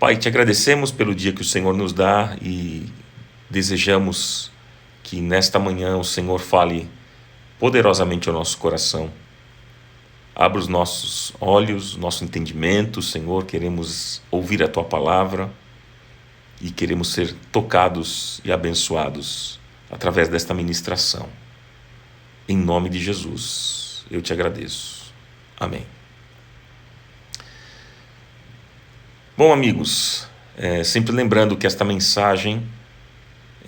Pai, te agradecemos pelo dia que o Senhor nos dá e desejamos que nesta manhã o Senhor fale poderosamente ao nosso coração. Abra os nossos olhos, nosso entendimento, Senhor, queremos ouvir a Tua palavra e queremos ser tocados e abençoados através desta ministração. Em nome de Jesus, eu te agradeço. Amém. Bom, amigos, sempre lembrando que esta mensagem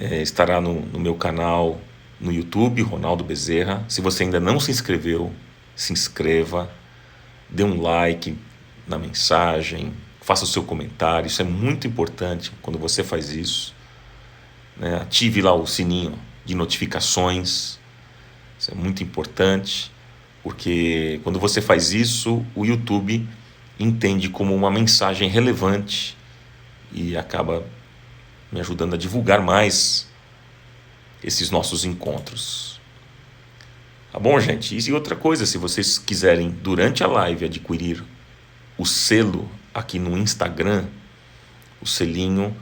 estará no meu canal no YouTube, Ronaldo Bezerra. Se você ainda não se inscreveu, se inscreva, dê um like na mensagem, faça o seu comentário. Isso é muito importante quando você faz isso, né? Ative lá o sininho de notificações. Isso é muito importante, porque quando você faz isso, o YouTube entende como uma mensagem relevante e acaba me ajudando a divulgar mais esses nossos encontros. Tá bom, gente? E outra coisa, se vocês quiserem, durante a live, adquirir o selo aqui no Instagram, o selinho,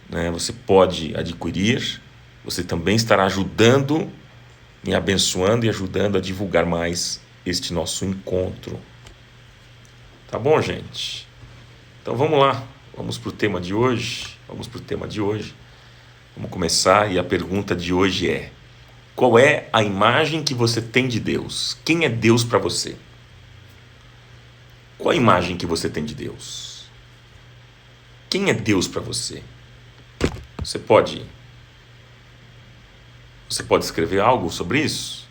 né, você pode adquirir. Você também estará ajudando, me abençoando e ajudando a divulgar mais este nosso encontro. Tá bom, gente? Então vamos lá, vamos para o tema de hoje. Vamos começar e a pergunta de hoje é: qual é a imagem que você tem de Deus? Quem é Deus para você? Qual a imagem que você tem de Deus? Quem é Deus para você? Você pode escrever algo sobre isso?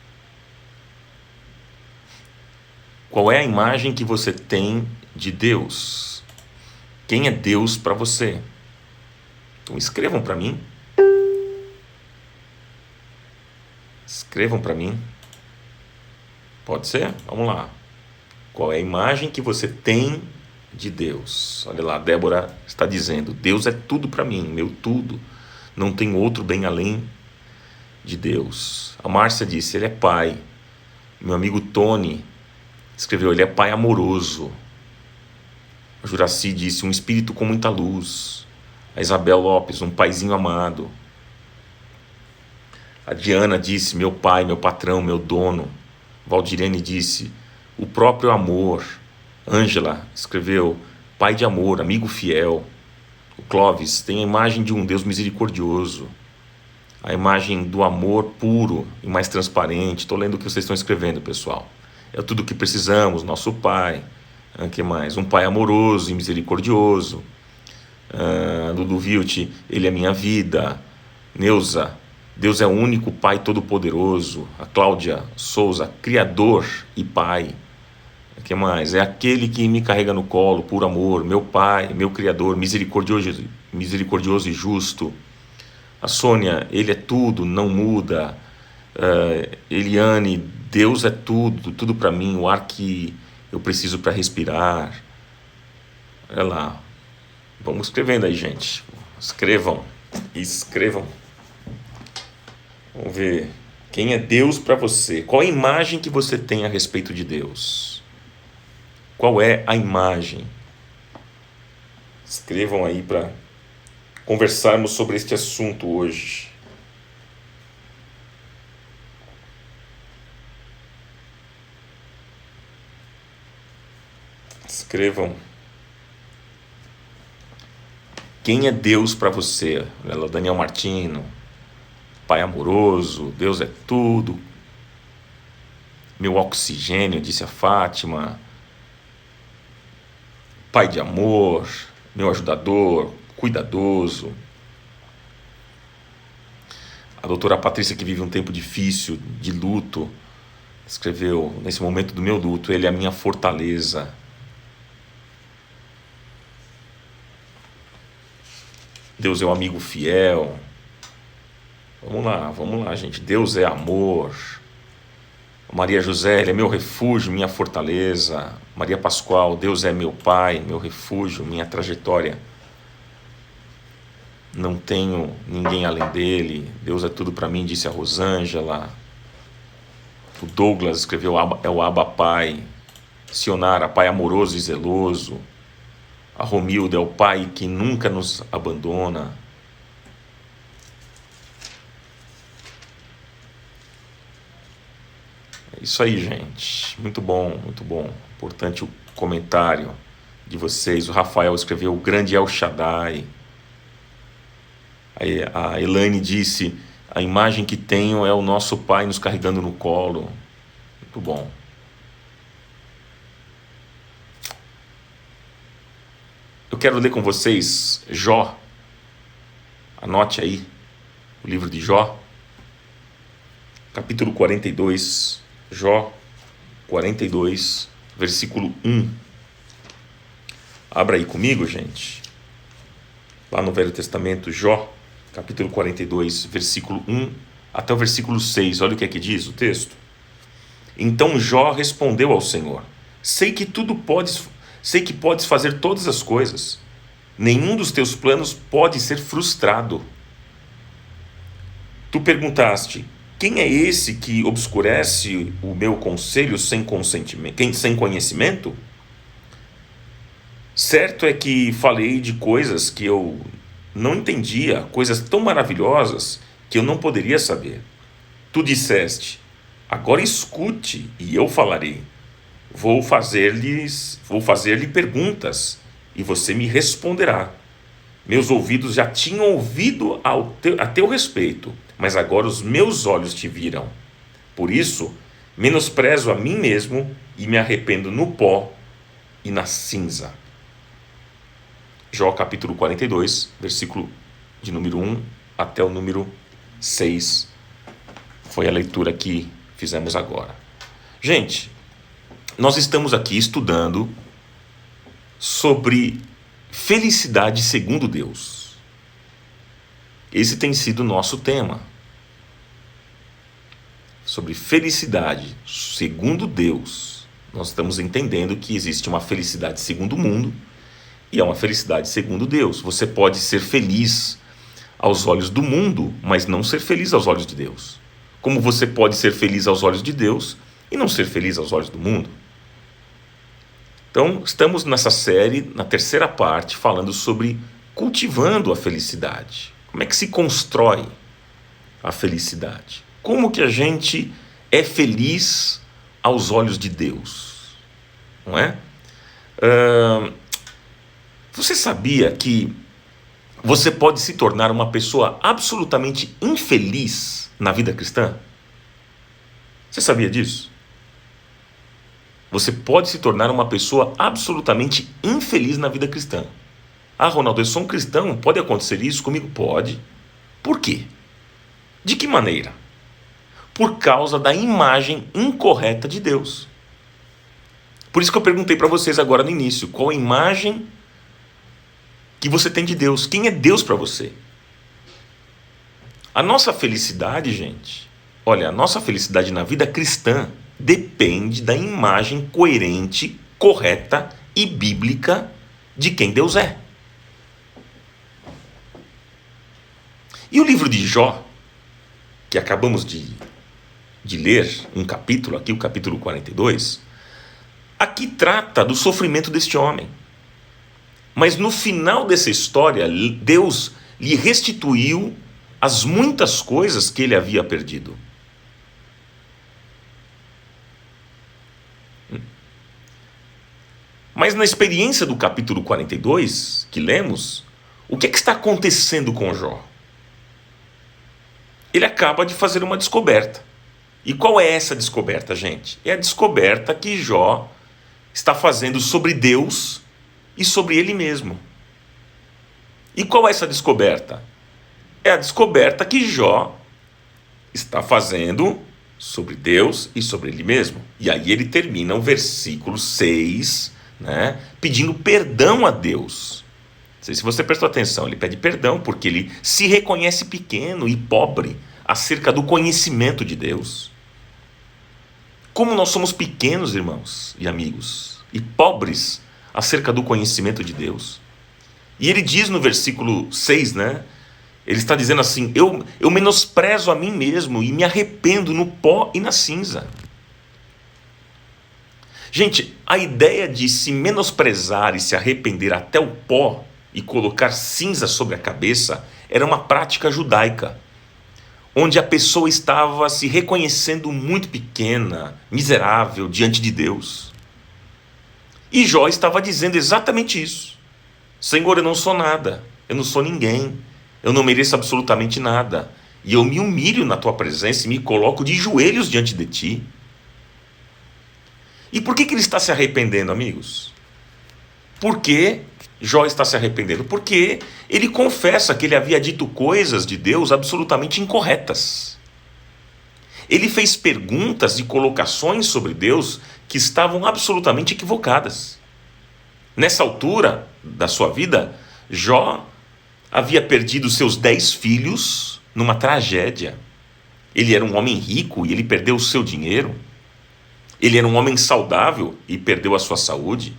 Qual é a imagem que você tem de Deus? Quem é Deus para você? Então escrevam para mim. Escrevam para mim. Pode ser? Vamos lá. Qual é a imagem que você tem de Deus? Olha lá, a Débora está dizendo: Deus é tudo para mim, meu tudo. Não tem outro bem além de Deus. A Márcia disse: Ele é pai. Meu amigo Tony escreveu: Ele é pai amoroso. A Juraci disse: um espírito com muita luz. A Isabel Lopes: um paizinho amado. A Diana disse: meu pai, meu patrão, meu dono. Valdirene disse: o próprio amor. Ângela escreveu: pai de amor, amigo fiel. O Clóvis tem a imagem de um Deus misericordioso, a imagem do amor puro e mais transparente. Estou lendo o que vocês estão escrevendo, pessoal. É tudo o que precisamos, nosso pai. O que mais? Um pai amoroso e misericordioso. Dudu Vilt, ele é minha vida. Neuza, Deus é o único Pai Todo-Poderoso. A Cláudia Souza, Criador e Pai. O que mais? É aquele que me carrega no colo por amor, meu Pai, meu Criador, misericordioso e justo. A Sônia, Ele é tudo, não muda. Eliane, Deus é tudo para mim, o ar que eu preciso para respirar. Olha lá. Vamos escrevendo aí, gente. Escrevam. Vamos ver. Quem é Deus para você? Qual a imagem que você tem a respeito de Deus? Qual é a imagem? Escrevam aí para conversarmos sobre este assunto hoje. Escrevam. Quem é Deus para você? Daniel Martino, pai amoroso, Deus é tudo. Meu oxigênio, disse a Fátima. Pai de amor, meu ajudador, cuidadoso. A doutora Patrícia, que vive um tempo difícil, de luto, escreveu: nesse momento do meu luto, Ele é a minha fortaleza. Deus é um amigo fiel. Vamos lá, gente. Deus é amor. Maria José, Ele é meu refúgio, minha fortaleza. Maria Pascoal, Deus é meu Pai, meu refúgio, minha trajetória. Não tenho ninguém além dele. Deus é tudo para mim, disse a Rosângela. O Douglas escreveu: é o Abba Pai. Sionara, Pai amoroso e zeloso. a Romilda é o Pai que nunca nos abandona. É isso aí, gente. Muito bom, muito bom. Importante o comentário de vocês. O Rafael escreveu: o grande El Shaddai. Aí a Elaine disse: a imagem que tenho é o nosso Pai nos carregando no colo. Muito bom. Eu quero ler com vocês Jó. Anote aí o livro de Jó, capítulo 42. Jó 42, versículo 1. Abra aí comigo, gente. Lá no Velho Testamento, Jó, capítulo 42, versículo 1 até o versículo 6. Olha o que é que diz o texto. Então Jó respondeu ao Senhor: sei que podes fazer todas as coisas. Nenhum dos teus planos pode ser frustrado. Tu perguntaste: quem é esse que obscurece o meu conselho sem conhecimento? Certo é que falei de coisas que eu não entendia, coisas tão maravilhosas que eu não poderia saber. Tu disseste: agora escute e eu falarei. Vou fazer-lhe perguntas e você me responderá. Meus ouvidos já tinham ouvido a teu respeito, mas agora os meus olhos te viram. Por isso, menosprezo a mim mesmo e me arrependo no pó e na cinza. Jó capítulo 42, versículo de número 1 até o número 6. Foi a leitura que fizemos agora. Gente, nós estamos aqui estudando sobre felicidade segundo Deus. Esse tem sido o nosso tema. Sobre felicidade segundo Deus. Nós estamos entendendo que existe uma felicidade segundo o mundo e é uma felicidade segundo Deus. Você pode ser feliz aos olhos do mundo, mas não ser feliz aos olhos de Deus. Como você pode ser feliz aos olhos de Deus e não ser feliz aos olhos do mundo. Então, estamos nessa série, na terceira parte, falando sobre cultivando a felicidade. Como é que se constrói a felicidade? Como que a gente é feliz aos olhos de Deus? Não é? Você sabia que você pode se tornar uma pessoa absolutamente infeliz na vida cristã? Você sabia disso? Você pode se tornar uma pessoa absolutamente infeliz na vida cristã. Ah, Ronaldo, eu sou um cristão, pode acontecer isso comigo? Pode. Por quê? De que maneira? Por causa da imagem incorreta de Deus. Por isso que eu perguntei para vocês agora no início, qual a imagem que você tem de Deus? Quem é Deus para você? A nossa felicidade, gente, olha, a nossa felicidade na vida cristã depende da imagem coerente, correta e bíblica de quem Deus é. E o livro de Jó, que acabamos de ler um capítulo aqui, o capítulo 42, aqui trata do sofrimento deste homem. Mas no final dessa história, Deus lhe restituiu as muitas coisas que ele havia perdido. Mas na experiência do capítulo 42, que lemos, o que está acontecendo com Jó? Ele acaba de fazer uma descoberta. E qual é essa descoberta, gente? É a descoberta que Jó está fazendo sobre Deus e sobre ele mesmo. E qual é essa descoberta? É a descoberta que Jó está fazendo sobre Deus e sobre ele mesmo. E aí ele termina o versículo 6, pedindo perdão a Deus. Não sei se você prestou atenção, ele pede perdão porque ele se reconhece pequeno e pobre acerca do conhecimento de Deus. Como nós somos pequenos, irmãos e amigos, e pobres acerca do conhecimento de Deus. E ele diz no versículo 6, ele está dizendo assim, eu menosprezo a mim mesmo e me arrependo no pó e na cinza. Gente, a ideia de se menosprezar e se arrepender até o pó e colocar cinza sobre a cabeça era uma prática judaica, onde a pessoa estava se reconhecendo muito pequena, miserável diante de Deus. E Jó estava dizendo exatamente isso. Senhor, eu não sou nada, eu não sou ninguém, eu não mereço absolutamente nada, e eu me humilho na tua presença e me coloco de joelhos diante de ti. E por que ele está se arrependendo, amigos? Por que Jó está se arrependendo? Porque ele confessa que ele havia dito coisas de Deus absolutamente incorretas. Ele fez perguntas e colocações sobre Deus que estavam absolutamente equivocadas. Nessa altura da sua vida, Jó havia perdido seus 10 filhos numa tragédia. Ele era um homem rico e ele perdeu o seu dinheiro. Ele era um homem saudável e perdeu a sua saúde.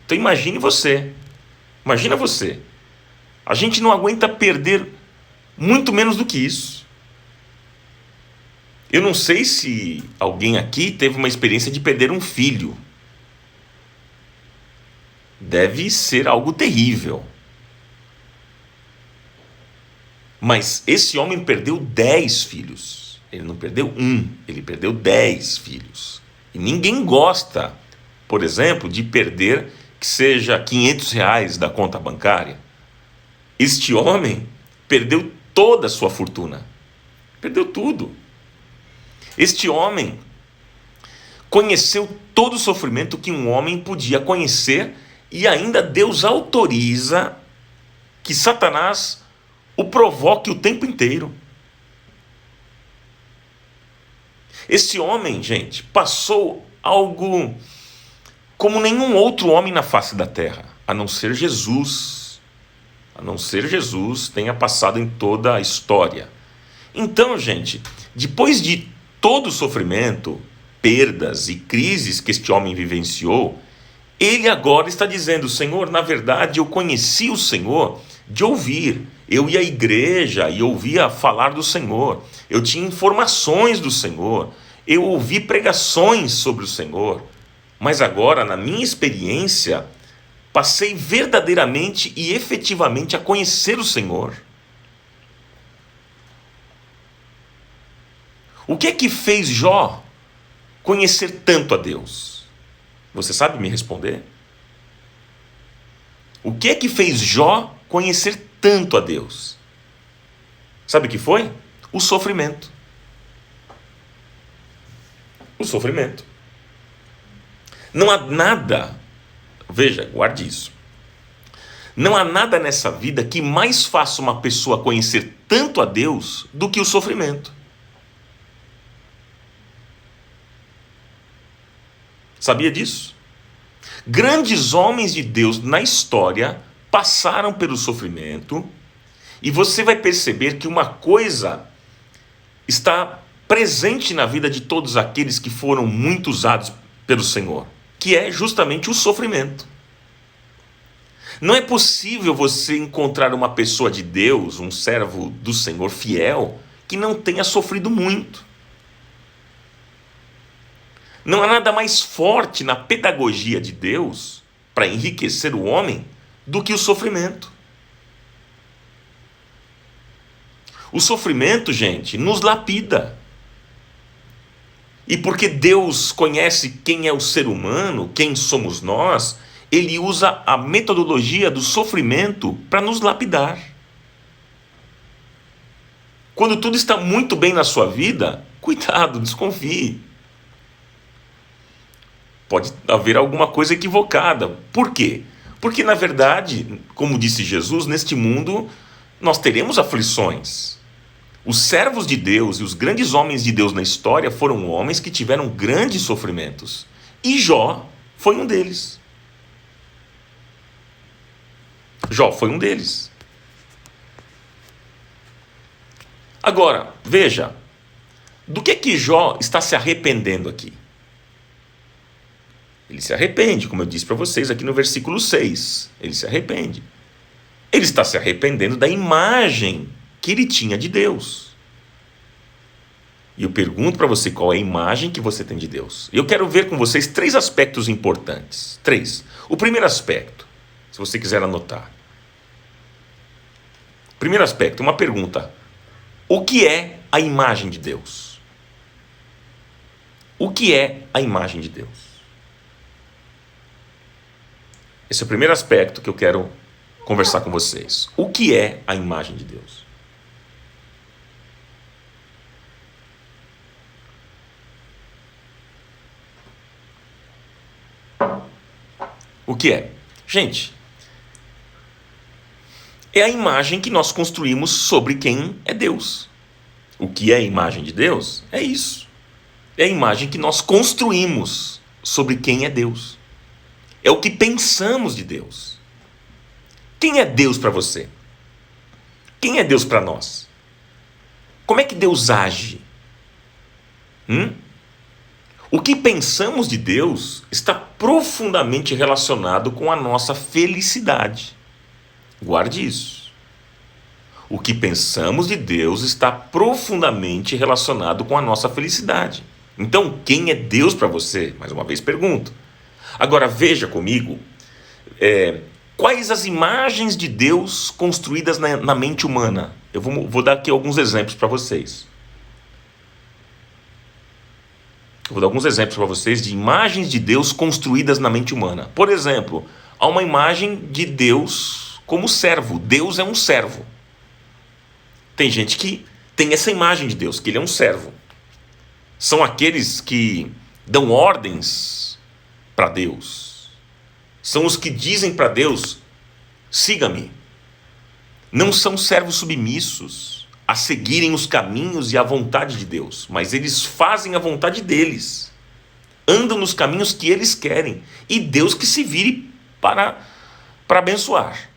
Então imagina você. A gente não aguenta perder muito menos do que isso. Eu não sei se alguém aqui teve uma experiência de perder um filho. Deve ser algo terrível. Mas esse homem perdeu 10 filhos. Ele não perdeu um, ele perdeu 10 filhos. E ninguém gosta, por exemplo, de perder que seja R$ 500 da conta bancária. Este homem perdeu toda a sua fortuna. Perdeu tudo. Este homem conheceu todo o sofrimento que um homem podia conhecer, e ainda Deus autoriza que Satanás o provoque o tempo inteiro. Esse homem, gente, passou algo como nenhum outro homem na face da terra, a não ser Jesus. A não ser Jesus tenha passado em toda a história. Então, gente, depois de todo o sofrimento, perdas e crises que este homem vivenciou, ele agora está dizendo: Senhor, na verdade eu conheci o Senhor de ouvir. Eu ia à igreja e ouvia falar do Senhor. Eu tinha informações do Senhor. Eu ouvi pregações sobre o Senhor. Mas agora, na minha experiência, passei verdadeiramente e efetivamente a conhecer o Senhor. O que é que fez Jó conhecer tanto a Deus? Você sabe me responder? O que é que fez Jó conhecer tanto a Deus? Sabe o que foi? O sofrimento. O sofrimento. Não há nada, veja, guarde isso. Não há nada nessa vida que mais faça uma pessoa conhecer tanto a Deus do que o sofrimento. Sabia disso? Grandes homens de Deus na história passaram pelo sofrimento, e você vai perceber que uma coisa está presente na vida de todos aqueles que foram muito usados pelo Senhor, que é justamente o sofrimento. Não é possível você encontrar uma pessoa de Deus, um servo do Senhor fiel, que não tenha sofrido muito. Não há nada mais forte na pedagogia de Deus para enriquecer o homem do que o sofrimento. O sofrimento, gente, nos lapida. E porque Deus conhece quem é o ser humano, quem somos nós, Ele usa a metodologia do sofrimento para nos lapidar. Quando tudo está muito bem na sua vida, cuidado, desconfie. Pode haver alguma coisa equivocada. Por quê? Porque, na verdade, como disse Jesus, neste mundo nós teremos aflições. Os servos de Deus e os grandes homens de Deus na história foram homens que tiveram grandes sofrimentos. E Jó foi um deles. Jó foi um deles. Agora, veja, do que Jó está se arrependendo aqui? Ele se arrepende, como eu disse para vocês aqui no versículo 6. Ele se arrepende. Ele está se arrependendo da imagem que ele tinha de Deus. E eu pergunto para você qual é a imagem que você tem de Deus. Eu quero ver com vocês 3 aspectos importantes. 3. O primeiro aspecto, se você quiser anotar. Primeiro aspecto, uma pergunta. O que é a imagem de Deus? O que é a imagem de Deus? Esse é o primeiro aspecto que eu quero conversar com vocês. O que é a imagem de Deus? O que é? Gente, é a imagem que nós construímos sobre quem é Deus. O que é a imagem de Deus? É isso. É a imagem que nós construímos sobre quem é Deus. É o que pensamos de Deus. Quem é Deus para você? Quem é Deus para nós? Como é que Deus age? O que pensamos de Deus está profundamente relacionado com a nossa felicidade. Guarde isso. O que pensamos de Deus está profundamente relacionado com a nossa felicidade. Então, quem é Deus para você? Mais uma vez pergunto. Agora veja comigo, quais as imagens de Deus construídas na mente humana? Eu vou dar aqui alguns exemplos para vocês. Eu vou dar alguns exemplos para vocês de imagens de Deus construídas na mente humana. Por exemplo, há uma imagem de Deus como servo. Deus é um servo. Tem gente que tem essa imagem de Deus, que ele é um servo. São aqueles que dão ordens para Deus. São os que dizem para Deus, siga-me. Não são servos submissos a seguirem os caminhos e a vontade de Deus, mas eles fazem a vontade deles. Andam nos caminhos que eles querem. E Deus que se vire para abençoar.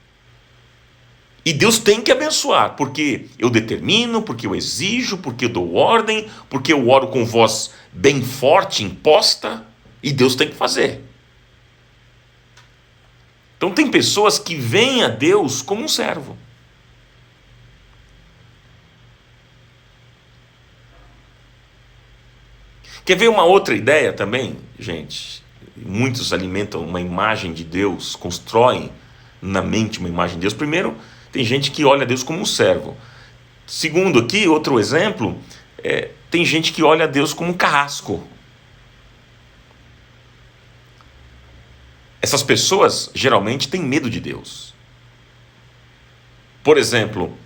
E Deus tem que abençoar, porque eu determino, porque eu exijo, porque eu dou ordem, porque eu oro com voz bem forte, imposta, e Deus tem que fazer. Então tem pessoas que veem a Deus como um servo. Quer ver uma outra ideia também, gente? Muitos alimentam uma imagem de Deus, constroem na mente uma imagem de Deus. Primeiro, tem gente que olha a Deus como um servo. Segundo aqui, outro exemplo, tem gente que olha a Deus como um carrasco. Essas pessoas geralmente têm medo de Deus. Por exemplo,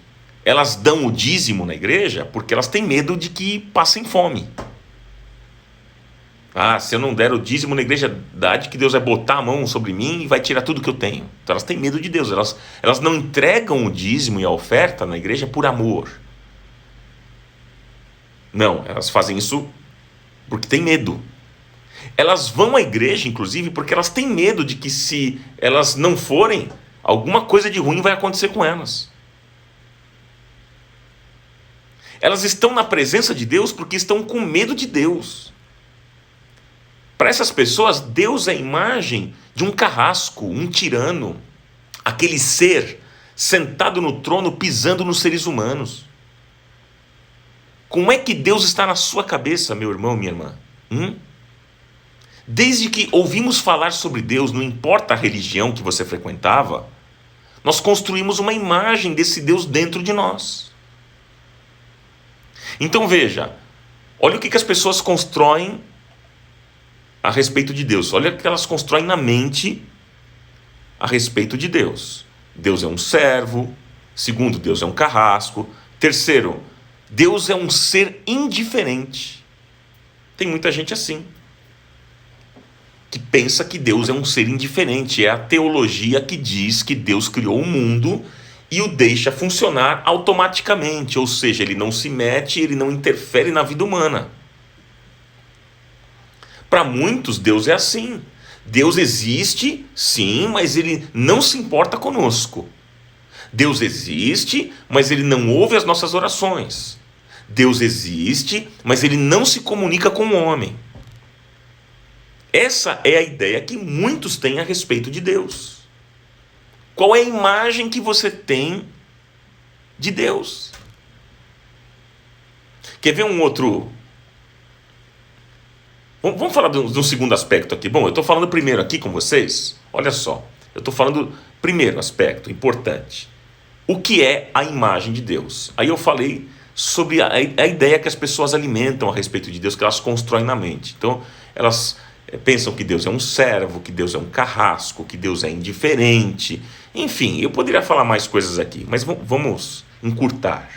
elas dão o dízimo na igreja porque elas têm medo de que passem fome. Se eu não der o dízimo na igreja, que Deus vai botar a mão sobre mim e vai tirar tudo que eu tenho. Então elas têm medo de Deus. Elas não entregam o dízimo e a oferta na igreja por amor. Não, elas fazem isso porque têm medo. Elas vão à igreja, inclusive, porque elas têm medo de que se elas não forem, alguma coisa de ruim vai acontecer com elas. Elas estão na presença de Deus porque estão com medo de Deus. Para essas pessoas, Deus é a imagem de um carrasco, um tirano, aquele ser sentado no trono pisando nos seres humanos. Como é que Deus está na sua cabeça, meu irmão, minha irmã? Desde que ouvimos falar sobre Deus, não importa a religião que você frequentava, nós construímos uma imagem desse Deus dentro de nós. Então veja, olha o que as pessoas constroem a respeito de Deus. Olha o que elas constroem na mente a respeito de Deus. Deus é um servo. Segundo, Deus é um carrasco. Terceiro, Deus é um ser indiferente. Tem muita gente assim, que pensa que Deus é um ser indiferente. É a teologia que diz que Deus criou o mundo e o deixa funcionar automaticamente. Ou seja, ele não se mete, ele não interfere na vida humana. Para muitos, Deus é assim. Deus existe, sim, mas ele não se importa conosco. Deus existe, mas ele não ouve as nossas orações. Deus existe, mas ele não se comunica com o homem. Essa é a ideia que muitos têm a respeito de Deus. Qual é a imagem que você tem de Deus? Quer ver um outro Vamos falar de um segundo aspecto aqui. Bom, eu estou falando primeiro aqui com vocês. Olha só, eu estou falando primeiro aspecto importante. O que é a imagem de Deus? Aí eu falei sobre a ideia que as pessoas alimentam a respeito de Deus, que elas constroem na mente. Então, elas pensam que Deus é um servo, que Deus é um carrasco, que Deus é indiferente. Enfim, eu poderia falar mais coisas aqui, mas vamos encurtar.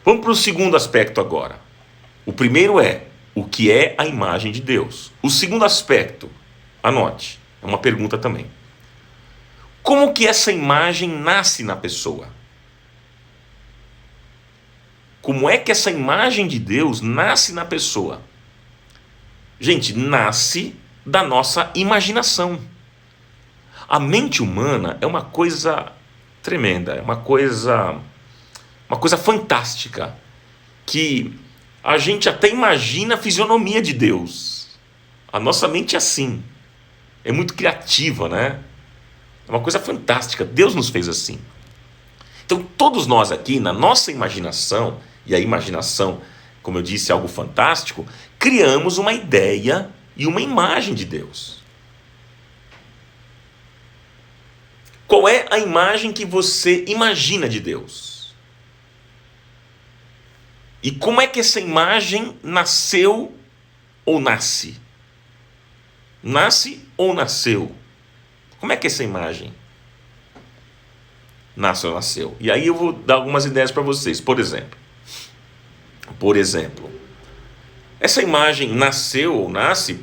Vamos para o segundo aspecto agora. O primeiro é o que é a imagem de Deus. O segundo aspecto, anote, é uma pergunta também. Como que essa imagem nasce na pessoa? Como é que essa imagem de Deus nasce na pessoa? Gente, nasce da nossa imaginação. A mente humana é uma coisa tremenda, é uma coisa fantástica, que a gente até imagina a fisionomia de Deus. A nossa mente é assim, é muito criativa, né? É uma coisa fantástica, Deus nos fez assim. Então todos nós aqui, na nossa imaginação, e a imaginação, como eu disse, é algo fantástico, criamos uma ideia e uma imagem de Deus. Qual é a imagem que você imagina de Deus? E como é que essa imagem nasceu ou nasce? Nasce ou nasceu? Como é que essa imagem nasce ou nasceu? E aí eu vou dar algumas ideias para vocês. Por exemplo, essa imagem nasceu ou nasce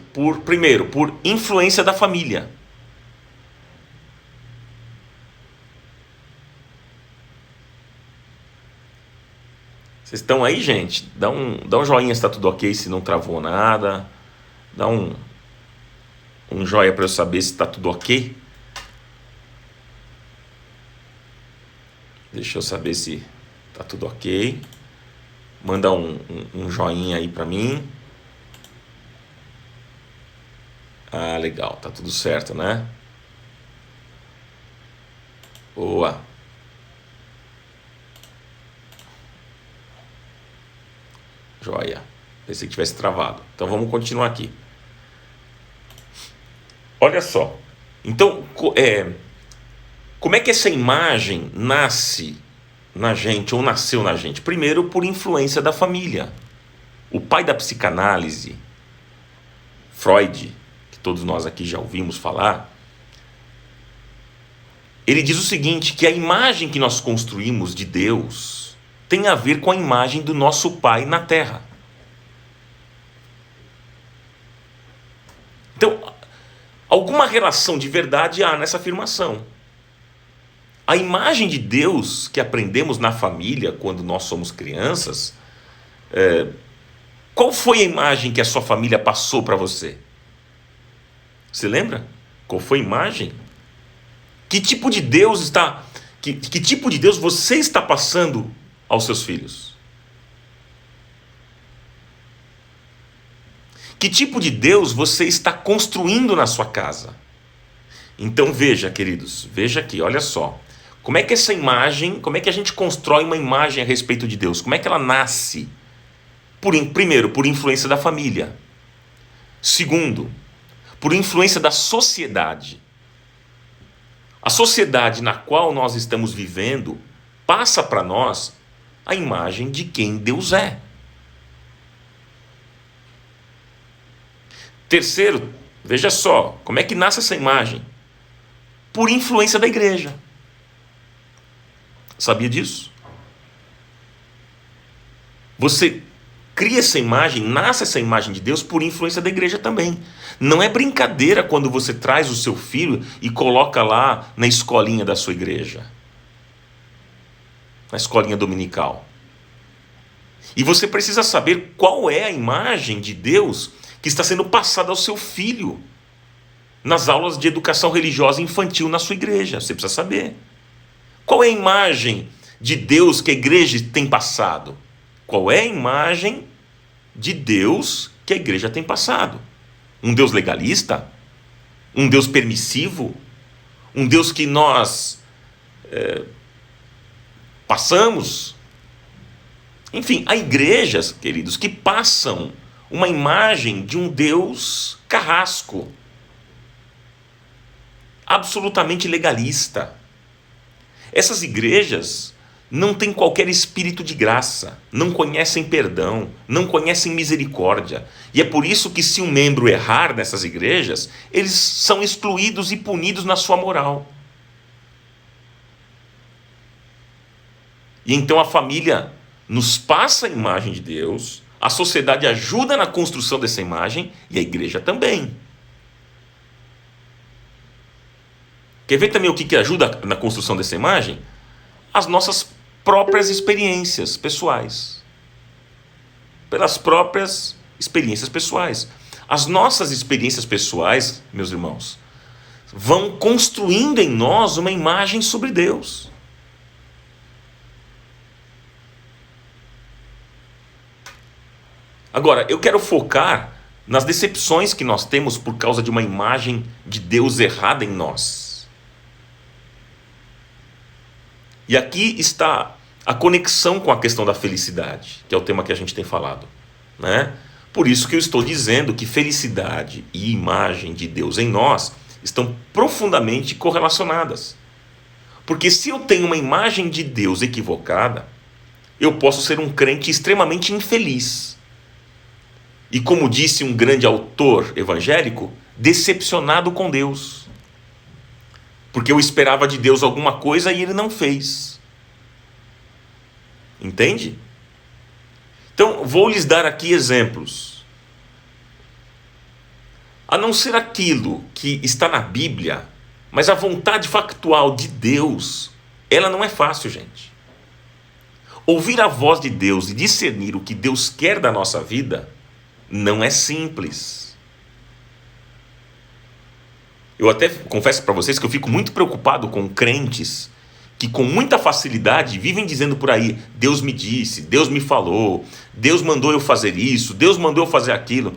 primeiro, por influência da família. Vocês estão aí, gente? Dá um joinha se está tudo ok, se não travou nada. Dá um joia para eu saber se está tudo ok. Deixa eu saber se está tudo ok. Manda um joinha aí para mim. Ah, legal, tá tudo certo, né? Boa. Joia. Pensei que tivesse travado. Então vamos continuar aqui. Olha só. Então, como é que essa imagem nasce na gente, ou nasceu na gente? Primeiro, por influência da família. O pai da psicanálise, Freud, que todos nós aqui já ouvimos falar, ele diz o seguinte, que a imagem que nós construímos de Deus tem a ver com a imagem do nosso pai na terra. Então, alguma relação de verdade há nessa afirmação. A imagem de Deus que aprendemos na família quando nós somos crianças, qual foi a imagem que a sua família passou para você? Você lembra? Qual foi a imagem? Que tipo de Deus que tipo de Deus você está passando aos seus filhos? Que tipo de Deus você está construindo na sua casa? Então veja, queridos, veja aqui, olha só. Como é que essa imagem, como é que a gente constrói uma imagem a respeito de Deus? Como é que ela nasce? Primeiro, por influência da família. Segundo, por influência da sociedade. A sociedade na qual nós estamos vivendo passa para nós a imagem de quem Deus é. Terceiro, veja só, como é que nasce essa imagem? Por influência da igreja. Sabia disso? Você cria essa imagem, nasce essa imagem de Deus por influência da igreja também. Não é brincadeira quando você traz o seu filho e coloca lá na escolinha da sua igreja. Na escolinha dominical. E você precisa saber qual é a imagem de Deus que está sendo passada ao seu filho nas aulas de educação religiosa infantil na sua igreja. Você precisa saber. Qual é a imagem de Deus que a igreja tem passado? Qual é a imagem de Deus que a igreja tem passado? Um Deus legalista? Um Deus permissivo? Um Deus que nós passamos? Enfim, há igrejas, queridos, que passam uma imagem de um Deus carrasco, absolutamente legalista. Essas igrejas não têm qualquer espírito de graça, não conhecem perdão, não conhecem misericórdia. E é por isso que, se um membro errar nessas igrejas, eles são excluídos e punidos na sua moral. E então a família nos passa a imagem de Deus, a sociedade ajuda na construção dessa imagem e a igreja também. Quer ver também o que ajuda na construção dessa imagem? As nossas próprias experiências pessoais. Pelas próprias experiências pessoais. As nossas experiências pessoais, meus irmãos, vão construindo em nós uma imagem sobre Deus. Agora, eu quero focar nas decepções que nós temos por causa de uma imagem de Deus errada em nós. E aqui está a conexão com a questão da felicidade, que é o tema que a gente tem falado, né? Por isso que eu estou dizendo que felicidade e imagem de Deus em nós estão profundamente correlacionadas. Porque se eu tenho uma imagem de Deus equivocada, eu posso ser um crente extremamente infeliz. E como disse um grande autor evangélico, decepcionado com Deus. Porque eu esperava de Deus alguma coisa e Ele não fez. Entende? Então, vou lhes dar aqui exemplos. A não ser aquilo que está na Bíblia, mas a vontade factual de Deus, ela não é fácil, gente. Ouvir a voz de Deus e discernir o que Deus quer da nossa vida não é simples. Eu até confesso para vocês que eu fico muito preocupado com crentes que com muita facilidade vivem dizendo por aí: Deus me disse, Deus me falou, Deus mandou eu fazer isso, Deus mandou eu fazer aquilo.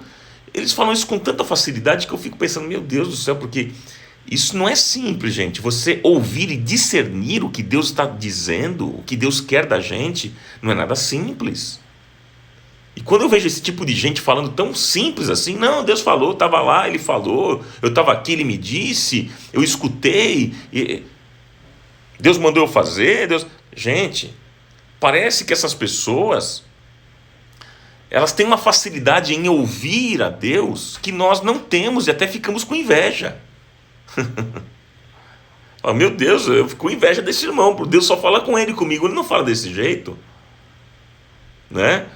Eles falam isso com tanta facilidade que eu fico pensando: meu Deus do céu, porque isso não é simples, gente. Você ouvir e discernir o que Deus está dizendo, o que Deus quer da gente, não é nada simples. E quando eu vejo esse tipo de gente falando tão simples assim: não, Deus falou, estava lá, Ele falou, eu estava aqui, Ele me disse, eu escutei, Deus mandou eu fazer, Deus... Gente, parece que essas pessoas, elas têm uma facilidade em ouvir a Deus que nós não temos e até ficamos com inveja. Oh, meu Deus, eu fico com inveja desse irmão, porque Deus só fala com ele, comigo ele não fala desse jeito, né?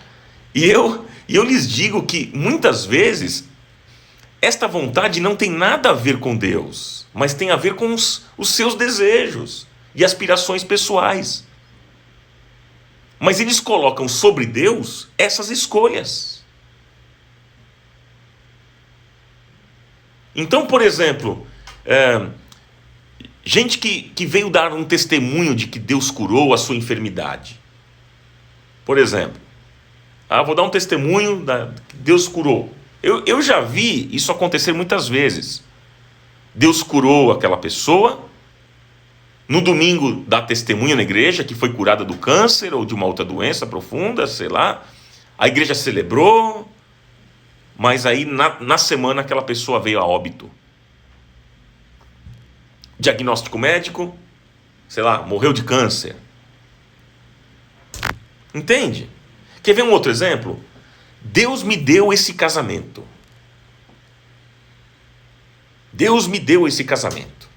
E eu lhes digo que muitas vezes esta vontade não tem nada a ver com Deus, mas tem a ver com os seus desejos e aspirações pessoais. Mas eles colocam sobre Deus essas escolhas. Então, por exemplo, gente que veio dar um testemunho de que Deus curou a sua enfermidade. Por exemplo, vou dar um testemunho que Deus curou. Eu já vi isso acontecer muitas vezes. Deus curou aquela pessoa, no domingo dá testemunho na igreja que foi curada do câncer ou de uma outra doença profunda, sei lá. A igreja celebrou, mas aí na semana aquela pessoa veio a óbito. Diagnóstico médico, sei lá, morreu de câncer. Entende? Quer ver um outro exemplo? Deus me deu esse casamento. Deus me deu esse casamento.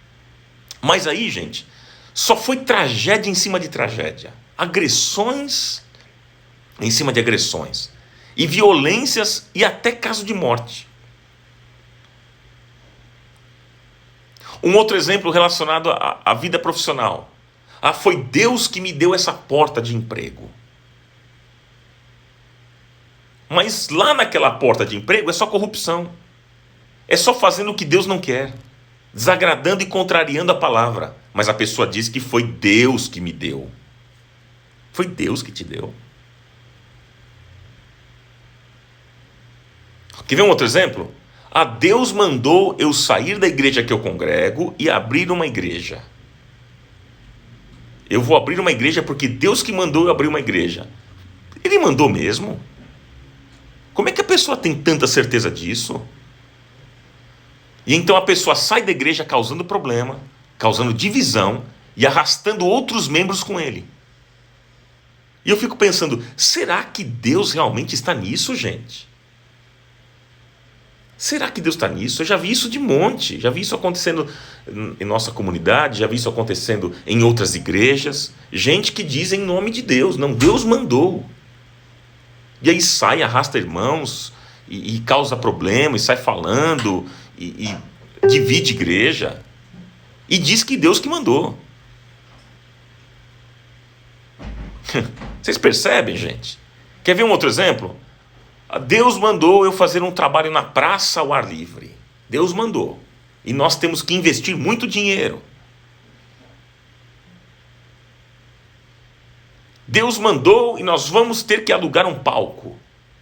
Mas aí, gente, só foi tragédia em cima de tragédia. Agressões em cima de agressões. E violências e até caso de morte. Um outro exemplo relacionado à vida profissional. Foi Deus que me deu essa porta de emprego. Mas lá naquela porta de emprego é só corrupção. É só fazendo o que Deus não quer. Desagradando e contrariando a palavra. Mas a pessoa diz que foi Deus que me deu. Foi Deus que te deu. Quer ver um outro exemplo? Deus mandou eu sair da igreja que eu congrego e abrir uma igreja. Eu vou abrir uma igreja porque Deus que mandou eu abrir uma igreja. ele mandou mesmo? Como é que a pessoa tem tanta certeza disso? E então a pessoa sai da igreja causando problema, causando divisão e arrastando outros membros com ele. E eu fico pensando, será que Deus realmente está nisso, gente? Será que Deus está nisso? Eu já vi isso de monte, já vi isso acontecendo em nossa comunidade, já vi isso acontecendo em outras igrejas. Gente que diz em nome de Deus, não, Deus mandou. E aí sai, arrasta irmãos, e causa problema, e sai falando, e divide igreja, e diz que Deus que mandou. Vocês percebem, gente? Quer ver um outro exemplo? Deus mandou eu fazer um trabalho na praça ao ar livre. Deus mandou. E nós temos que investir muito dinheiro. Deus mandou e nós vamos ter que alugar um palco.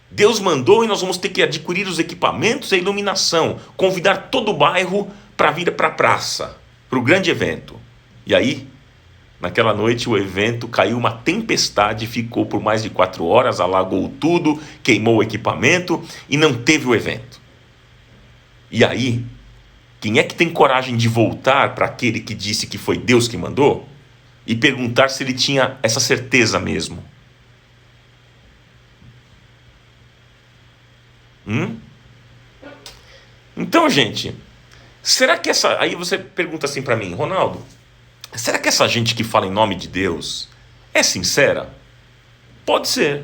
Deus mandou e nós vamos ter que adquirir os equipamentos e a iluminação. Convidar todo o bairro para vir para a praça, para o grande evento. E aí, naquela noite o evento caiu uma tempestade, ficou por mais de 4 horas, alagou tudo, queimou o equipamento e não teve o evento. E aí, quem é que tem coragem de voltar para aquele que disse que foi Deus que mandou e perguntar se ele tinha essa certeza mesmo? Então, gente, será que essa... Aí você pergunta assim para mim, Ronaldo, será que essa gente que fala em nome de Deus é sincera? Pode ser.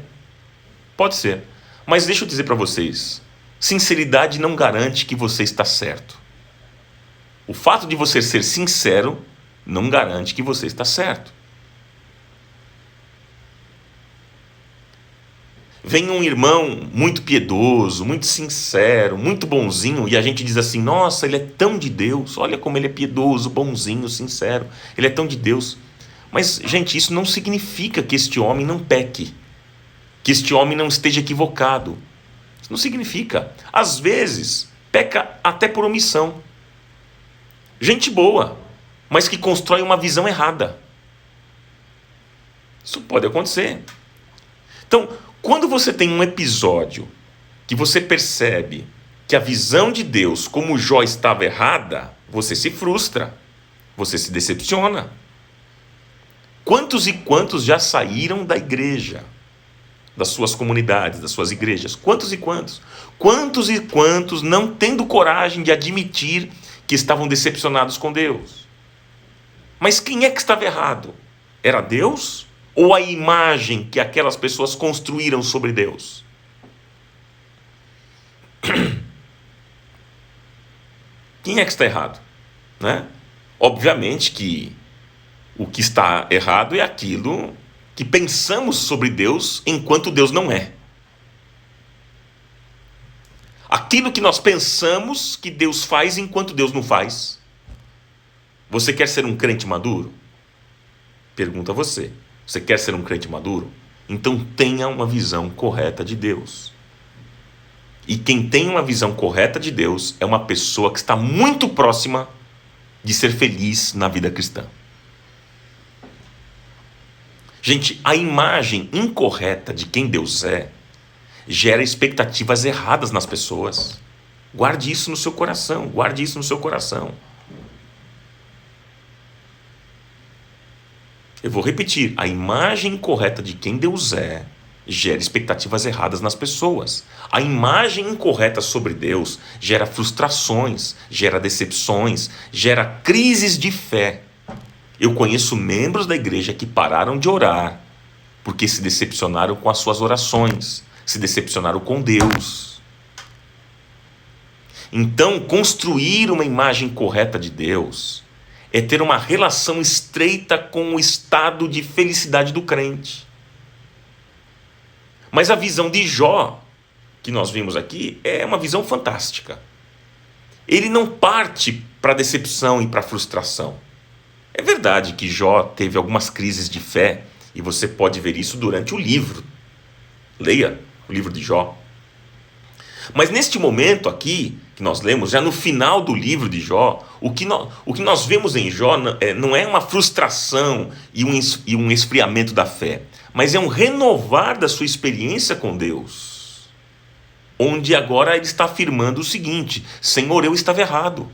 Pode ser. Mas deixa eu dizer para vocês, sinceridade não garante que você está certo. O fato de você ser sincero não garante que você está certo. Vem um irmão muito piedoso, muito sincero, muito bonzinho, e a gente diz assim, nossa, ele é tão de Deus, olha como ele é piedoso, bonzinho, sincero, ele é tão de Deus. Mas, gente, isso não significa que este homem não peque, que este homem não esteja equivocado. Isso não significa. Às vezes, peca até por omissão. Gente boa, mas que constrói uma visão errada. Isso pode acontecer. Então, quando você tem um episódio que você percebe que a visão de Deus, como Jó, estava errada, você se frustra, você se decepciona. Quantos e quantos já saíram da igreja, das suas comunidades, das suas igrejas? Quantos e quantos? Quantos e quantos não tendo coragem de admitir que estavam decepcionados com Deus? Mas quem é que estava errado? Era Deus? Ou a imagem que aquelas pessoas construíram sobre Deus? Quem é que está errado? Né? Obviamente que o que está errado é aquilo que pensamos sobre Deus enquanto Deus não é. Aquilo que nós pensamos que Deus faz enquanto Deus não faz. Você quer ser um crente maduro? Pergunta a você. Você quer ser um crente maduro? Então tenha uma visão correta de Deus. E quem tem uma visão correta de Deus é uma pessoa que está muito próxima de ser feliz na vida cristã. Gente, a imagem incorreta de quem Deus é gera expectativas erradas nas pessoas. Guarde isso no seu coração, guarde isso no seu coração. Eu vou repetir, a imagem incorreta de quem Deus é gera expectativas erradas nas pessoas. A imagem incorreta sobre Deus gera frustrações, gera decepções, gera crises de fé. Eu conheço membros da igreja que pararam de orar porque se decepcionaram com as suas orações, se decepcionaram com Deus. Então, construir uma imagem correta de Deus é ter uma relação estreita com o estado de felicidade do crente. Mas a visão de Jó, que nós vimos aqui, é uma visão fantástica. Ele não parte para a decepção e para a frustração. É verdade que Jó teve algumas crises de fé, e você pode ver isso durante o livro. Leia o livro de Jó. Mas neste momento aqui, que nós lemos, já no final do livro de Jó, o que nós vemos em Jó não é uma frustração e um esfriamento da fé, mas é um renovar da sua experiência com Deus, onde agora ele está afirmando o seguinte: Senhor, eu estava errado.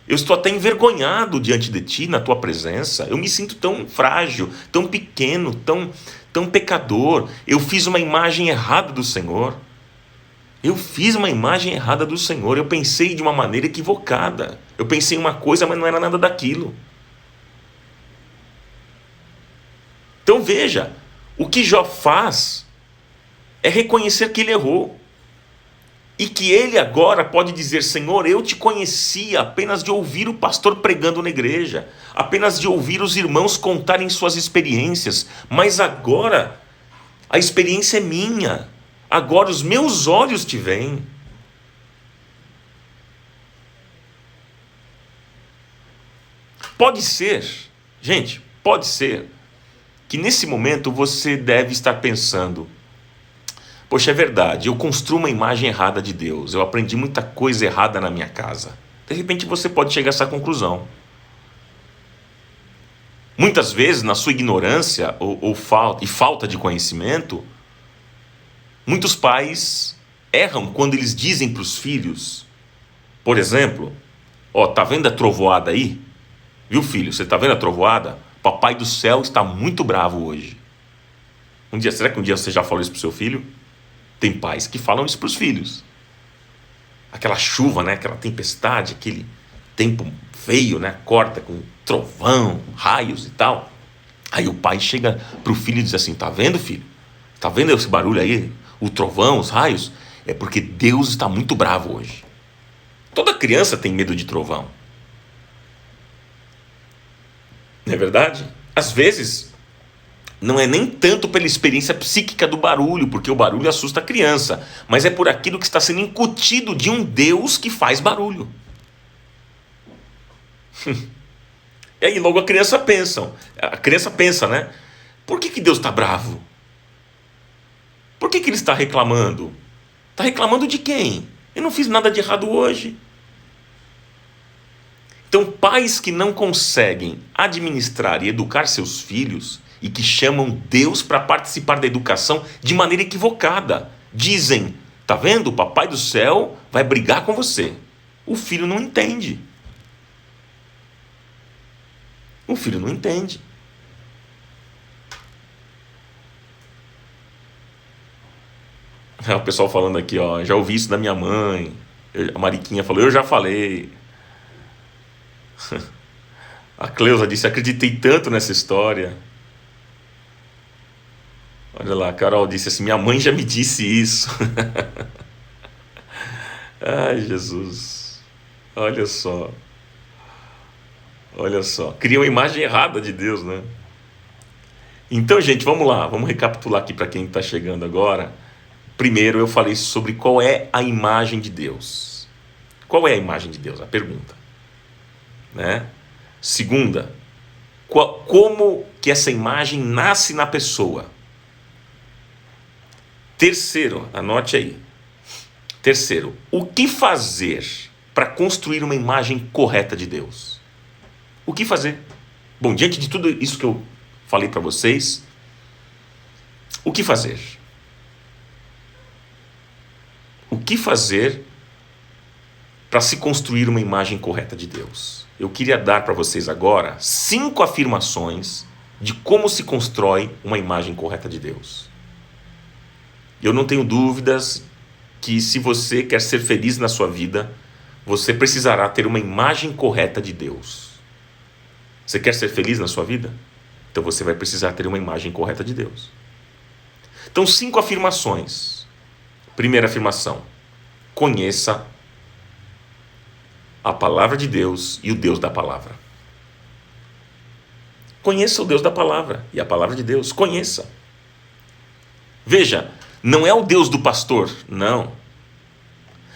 Eu estou até envergonhado diante de ti, na tua presença. Eu me sinto tão frágil, tão pequeno, tão pecador. Eu fiz uma imagem errada do Senhor. Eu fiz uma imagem errada do Senhor. Eu pensei de uma maneira equivocada. Eu pensei uma coisa, mas não era nada daquilo. Então veja, o que Jó faz é reconhecer que ele errou. E que ele agora pode dizer: Senhor, eu te conhecia apenas de ouvir o pastor pregando na igreja, apenas de ouvir os irmãos contarem suas experiências, mas agora a experiência é minha, agora os meus olhos te veem. Pode ser, gente, pode ser que nesse momento você deve estar pensando: poxa, é verdade, eu construo uma imagem errada de Deus, eu aprendi muita coisa errada na minha casa. De repente você pode chegar a essa conclusão. Muitas vezes, na sua ignorância ou falta de conhecimento, muitos pais erram quando eles dizem para os filhos, por exemplo: ó, tá vendo a trovoada aí? Viu, filho, você tá vendo a trovoada? Papai do céu está muito bravo hoje. Será que um dia você já falou isso para o seu filho? Tem pais que falam isso para os filhos. Aquela chuva, né? Aquela tempestade, aquele tempo feio, né? Corta com trovão, raios e tal. Aí o pai chega para o filho e diz assim: tá vendo, filho? Tá vendo esse barulho aí? O trovão, os raios? É porque Deus está muito bravo hoje. Toda criança tem medo de trovão. Não é verdade? Às vezes não é nem tanto pela experiência psíquica do barulho, porque o barulho assusta a criança, mas é por aquilo que está sendo incutido de um Deus que faz barulho. E aí logo a criança pensa, né? Por que Deus está bravo? Por que ele está reclamando? Está reclamando de quem? Eu não fiz nada de errado hoje. Então, pais que não conseguem administrar e educar seus filhos e que chamam Deus para participar da educação de maneira equivocada, dizem: tá vendo? O papai do céu vai brigar com você. O filho não entende. O filho não entende. O pessoal falando aqui, ó, já ouvi isso da minha mãe. A Mariquinha falou: eu já falei. A Cleusa disse: acreditei tanto nessa história. Olha lá, a Carol disse assim: minha mãe já me disse isso. Ai, Jesus. Olha só. Olha só. Cria uma imagem errada de Deus, né? Então, gente, vamos lá. Vamos recapitular aqui para quem está chegando agora. Primeiro, eu falei sobre qual é a imagem de Deus. Qual é a imagem de Deus? A pergunta. Né? Segunda, como que essa imagem nasce na pessoa? Terceiro, anote aí. Terceiro, o que fazer para construir uma imagem correta de Deus? O que fazer? Bom, diante de tudo isso que eu falei para vocês, o que fazer? O que fazer para se construir uma imagem correta de Deus? Eu queria dar para vocês agora 5 afirmações de como se constrói uma imagem correta de Deus. Eu não tenho dúvidas que se você quer ser feliz na sua vida, você precisará ter uma imagem correta de Deus. Você quer ser feliz na sua vida? Então você vai precisar ter uma imagem correta de Deus. Então, 5 afirmações. Primeira afirmação: conheça a palavra de Deus e o Deus da palavra. Conheça o Deus da palavra e a palavra de Deus. Conheça. Veja, não é o Deus do pastor, não.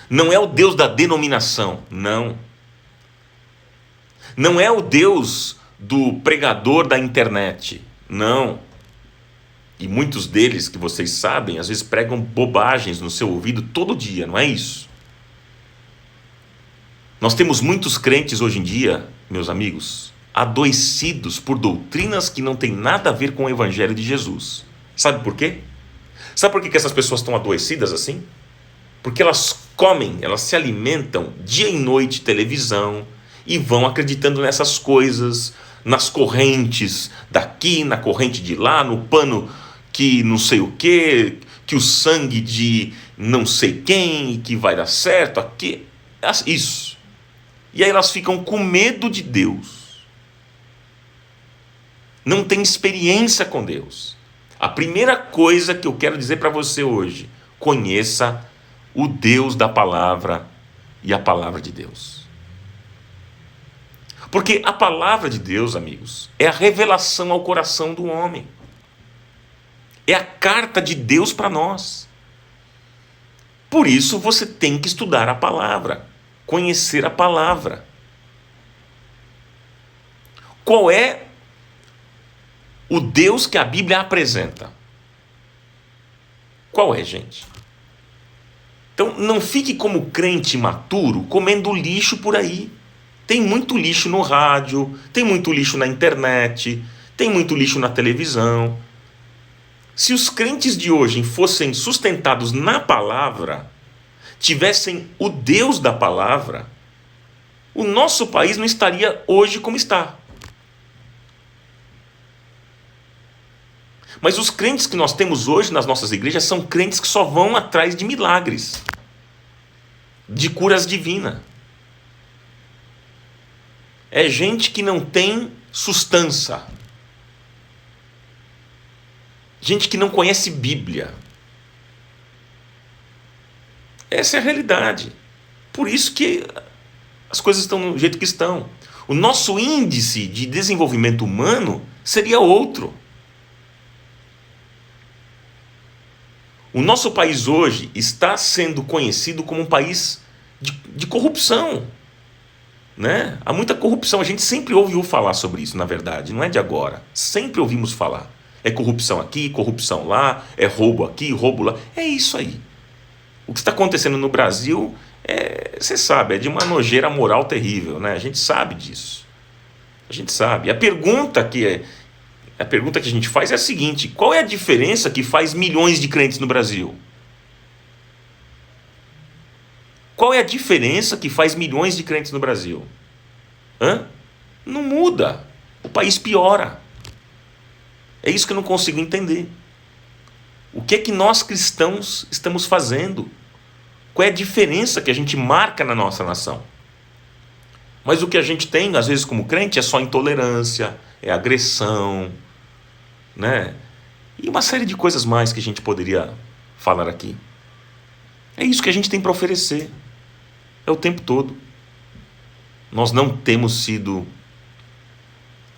Não é o Deus da denominação, não. Não é o Deus do pregador da internet, não. E muitos deles, que vocês sabem, às vezes pregam bobagens no seu ouvido todo dia, não é isso? Nós temos muitos crentes hoje em dia, meus amigos, adoecidos por doutrinas que não têm nada a ver com o Evangelho de Jesus. Sabe por quê? Sabe por que essas pessoas estão adoecidas assim? Porque elas comem, elas se alimentam dia e noite televisão e vão acreditando nessas coisas, nas correntes daqui, na corrente de lá, no pano que não sei o que o sangue de não sei quem, que vai dar certo aqui, isso. E aí elas ficam com medo de Deus. Não tem experiência com Deus. A primeira coisa que eu quero dizer para você hoje: conheça o Deus da palavra e a palavra de Deus. Porque a palavra de Deus, amigos, é a revelação ao coração do homem. É a carta de Deus para nós. Por isso você tem que estudar a palavra, conhecer a palavra. Qual é o Deus que a Bíblia apresenta? Qual é, gente? Então não fique como crente imaturo comendo lixo por aí. Tem muito lixo no rádio, tem muito lixo na internet, tem muito lixo na televisão. Se os crentes de hoje fossem sustentados na palavra, tivessem o Deus da palavra, o nosso país não estaria hoje como está. Mas os crentes que nós temos hoje nas nossas igrejas são crentes que só vão atrás de milagres, de curas divinas. É gente que não tem sustância. Gente que não conhece Bíblia. Essa é a realidade. Por isso que as coisas estão do jeito que estão. O nosso índice de desenvolvimento humano seria outro. O nosso país hoje está sendo conhecido como um país de corrupção. Né? Há muita corrupção. A gente sempre ouviu falar sobre isso, na verdade. Não é de agora. Sempre ouvimos falar. É corrupção aqui, corrupção lá, é roubo aqui, roubo lá. É isso aí. O que está acontecendo no Brasil, você sabe, é de uma nojeira moral terrível, né? A gente sabe disso. A gente sabe. A pergunta que a gente faz é a seguinte: qual é a diferença que faz milhões de crentes no Brasil? Qual é a diferença que faz milhões de crentes no Brasil? Não muda. O país piora. É isso que eu não consigo entender. O que é que nós cristãos estamos fazendo? Qual é a diferença que a gente marca na nossa nação? Mas o que a gente tem, às vezes, como crente, é só intolerância, é agressão, né? E uma série de coisas mais que a gente poderia falar aqui. É isso que a gente tem para oferecer. É o tempo todo. Nós não temos sido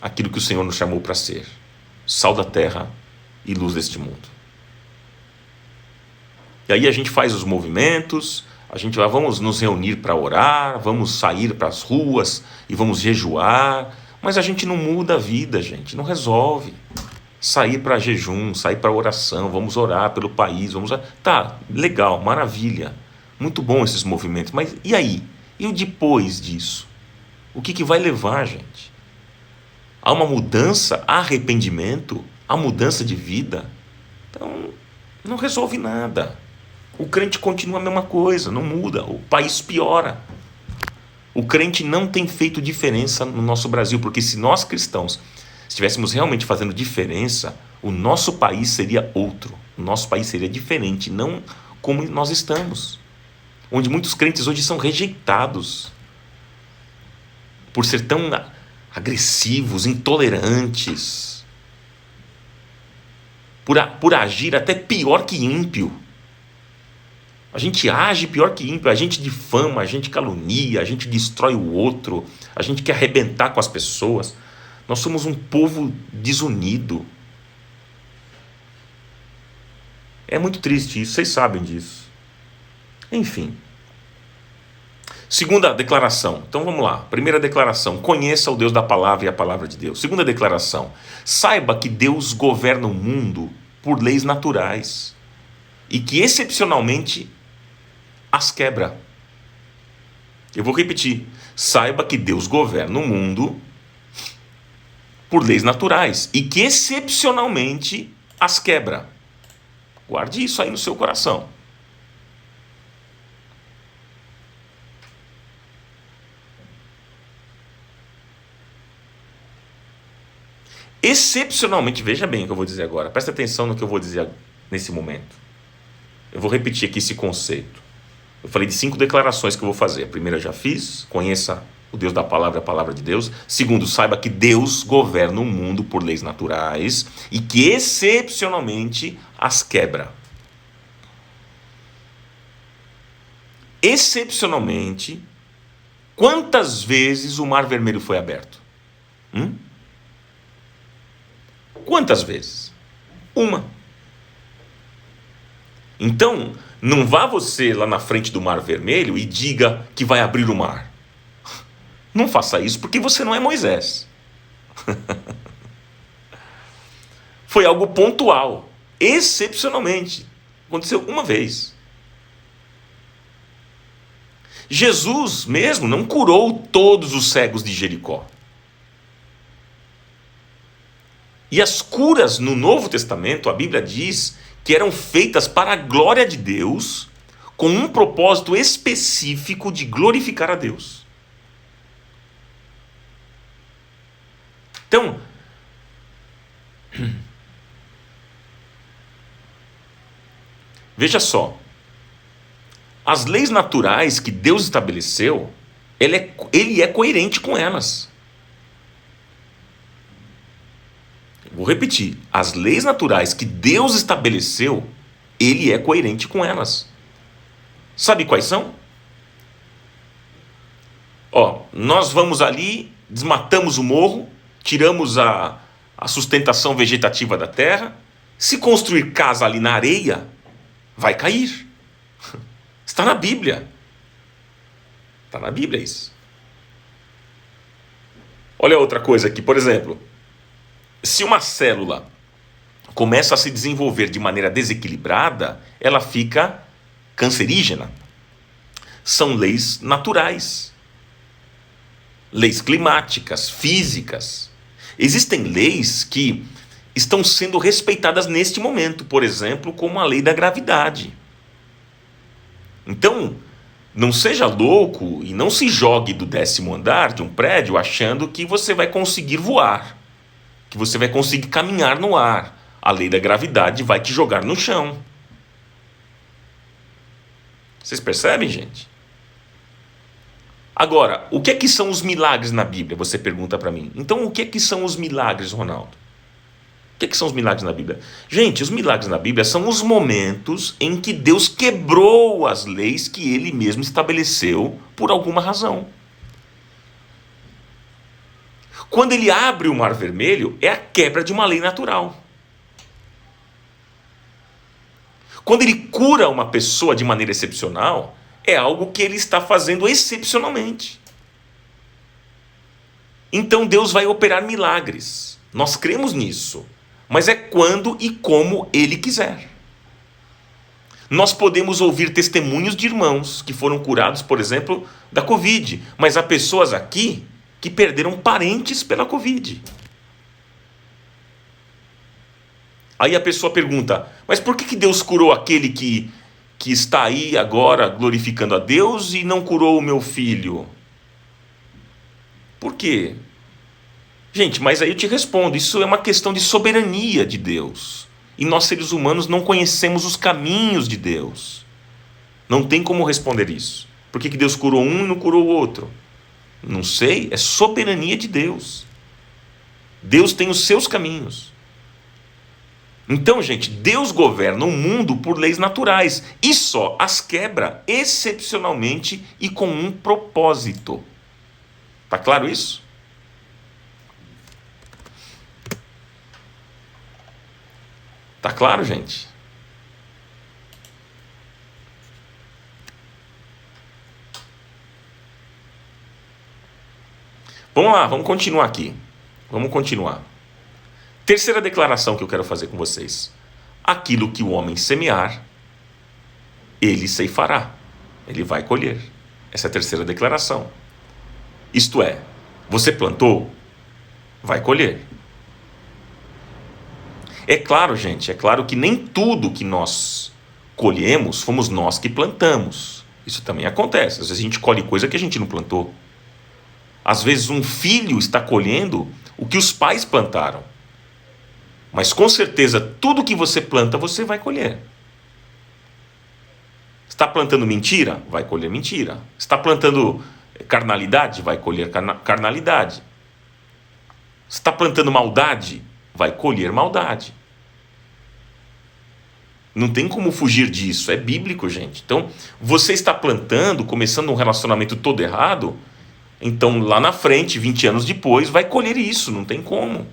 aquilo que o Senhor nos chamou para ser: sal da terra e luz deste mundo. E aí a gente faz os movimentos, a gente vai, vamos nos reunir para orar, vamos sair para as ruas e vamos jejuar, mas a gente não muda a vida, gente, não resolve. Sair para jejum, sair para oração, vamos orar pelo país, vamos orar. Tá, legal, maravilha, muito bom esses movimentos, mas e aí? E o depois disso? O que vai levar, gente? Há uma mudança, há arrependimento, há mudança de vida? Então, não resolve nada. O crente continua a mesma coisa, não muda, o país piora. O crente não tem feito diferença no nosso Brasil, porque se nós cristãos estivéssemos realmente fazendo diferença, o nosso país seria outro, o nosso país seria diferente, não como nós estamos, onde muitos crentes hoje são rejeitados por ser tão agressivos, intolerantes, por agir até pior que ímpio. A gente age pior que ímpio, a gente difama, a gente calunia, a gente destrói o outro, a gente quer arrebentar com as pessoas. Nós somos um povo desunido. É muito triste isso, vocês sabem disso. Enfim. Segunda declaração. Então vamos lá. Primeira declaração: conheça o Deus da palavra e a palavra de Deus. Segunda declaração: saiba que Deus governa o mundo por leis naturais e que excepcionalmente as quebra. Eu vou repetir. Saiba que Deus governa o mundo por leis naturais e que excepcionalmente as quebra. Guarde isso aí no seu coração. Excepcionalmente, veja bem o que eu vou dizer agora, presta atenção no que eu vou dizer nesse momento. Eu vou repetir aqui esse conceito. Eu falei de 5 declarações que eu vou fazer. A primeira eu já fiz, conheça o Deus da palavra, a palavra de Deus. Segundo, saiba que Deus governa o mundo por leis naturais e que excepcionalmente as quebra. Excepcionalmente, quantas vezes o Mar Vermelho foi aberto? Quantas vezes? Uma. Então, não vá você lá na frente do Mar Vermelho e diga que vai abrir o mar. Não faça isso porque você não é Moisés. Foi algo pontual, excepcionalmente. Aconteceu uma vez. Jesus mesmo não curou todos os cegos de Jericó. E as curas no Novo Testamento, a Bíblia diz que eram feitas para a glória de Deus, com um propósito específico de glorificar a Deus. Então, veja só, as leis naturais que Deus estabeleceu, ele é coerente com elas. Vou repetir, as leis naturais que Deus estabeleceu, ele é coerente com elas. Sabe quais são? Nós vamos ali, desmatamos o morro, tiramos a sustentação vegetativa da terra. Se construir casa ali na areia, vai cair. Está na Bíblia. Está na Bíblia isso. Olha outra coisa aqui, por exemplo. Se uma célula começa a se desenvolver de maneira desequilibrada, ela fica cancerígena. São leis naturais. Leis climáticas, físicas. Existem leis que estão sendo respeitadas neste momento, por exemplo, como a lei da gravidade. Então, não seja louco e não se jogue do 10º andar de um prédio achando que você vai conseguir voar, que você vai conseguir caminhar no ar. A lei da gravidade vai te jogar no chão. Vocês percebem, gente? Agora, o que é que são os milagres na Bíblia? Você pergunta para mim. Então, o que é que são os milagres, Ronaldo? O que é que são os milagres na Bíblia? Gente, os milagres na Bíblia são os momentos em que Deus quebrou as leis que Ele mesmo estabeleceu por alguma razão. Quando Ele abre o Mar Vermelho, é a quebra de uma lei natural. Quando Ele cura uma pessoa de maneira excepcional, é algo que Ele está fazendo excepcionalmente. Então Deus vai operar milagres. Nós cremos nisso. Mas é quando e como Ele quiser. Nós podemos ouvir testemunhos de irmãos que foram curados, por exemplo, da Covid. Mas há pessoas aqui que perderam parentes pela Covid. Aí a pessoa pergunta, mas por que Deus curou aquele que está aí agora glorificando a Deus e não curou o meu filho? Por quê? Gente, mas aí eu te respondo, isso é uma questão de soberania de Deus. E nós seres humanos não conhecemos os caminhos de Deus. Não tem como responder isso. Por que Deus curou um e não curou o outro? Não sei, é soberania de Deus. Deus tem os seus caminhos. Então, gente, Deus governa o mundo por leis naturais e só as quebra excepcionalmente e com um propósito. Tá claro isso? Tá claro, gente? Vamos lá, vamos continuar aqui. Vamos continuar. Terceira declaração que eu quero fazer com vocês. Aquilo que o homem semear, ele ceifará. Ele vai colher. Essa é a terceira declaração. Isto é, você plantou, vai colher. É claro, gente, é claro que nem tudo que nós colhemos fomos nós que plantamos. Isso também acontece. Às vezes a gente colhe coisa que a gente não plantou. Às vezes um filho está colhendo o que os pais plantaram. Mas com certeza tudo que você planta você vai colher. Está plantando mentira? Vai colher mentira. Está plantando carnalidade? Vai colher carnalidade. Está plantando maldade? Vai colher maldade. Não tem como fugir disso, é bíblico, gente. Então, você está plantando, começando um relacionamento todo errado, então lá na frente, 20 anos depois, vai colher isso, não tem como.